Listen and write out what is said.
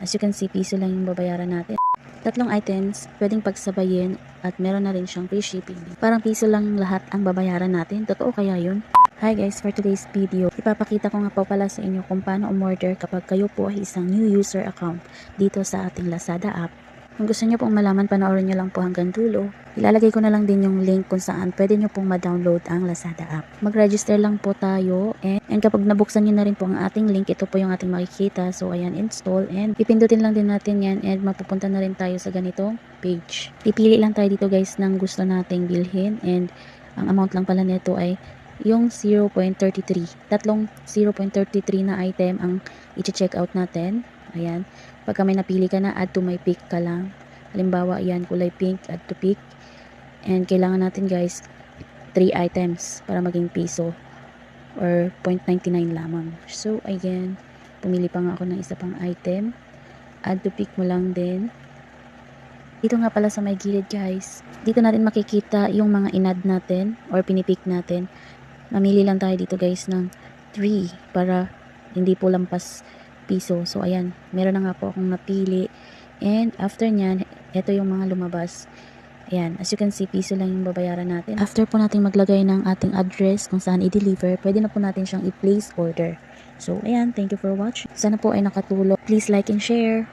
As you can see, piso lang yung babayaran natin. Tatlong items, pwedeng pagsabayin at meron na rin siyang free shipping. Parang piso lang lahat ang babayaran natin. Totoo kaya yun? Hi guys, for today's video, ipapakita ko nga po pala sa inyo kung paano umorder kapag kayo po ay isang new user account dito sa ating Lazada app. Kung gusto nyo pong malaman, panoorin nyo lang po hanggang dulo. Ilalagay ko na lang din yung link kung saan pwede nyo pong ma-download ang Lazada app. Mag-register lang po tayo and kapag nabuksan nyo na rin po ang ating link, ito po yung ating makikita. So ayan, install and pipindutin lang din natin yan and mapupunta na rin tayo sa ganitong page. Pipili lang tayo dito guys ng gusto nating bilhin and ang amount lang pala nito ay yung 0.33. Tatlong 0.33 na item ang i-check out natin. Ayan. Pagka may napili ka na, add to my pick ka lang. Halimbawa, ayan, kulay pink, add to pick. And kailangan natin guys, 3 items para maging piso or 0.99 lamang. So, ayan, pumili pa nga ako ng isa pang item. Add to pick mo lang din. Dito nga pala sa may gilid guys, dito natin makikita yung mga in-add natin or pinipick natin. Mamili lang tayo dito guys ng 3 para hindi po lampas piso. So ayan, meron na nga po akong napili. And after nyan, ito yung mga lumabas. Ayan, as you can see, piso lang yung babayaran natin. After po natin maglagay ng ating address kung saan i-deliver, pwede na po natin siyang i-place order. So ayan, thank you for watching. Sana po ay nakatulong. Please like and share.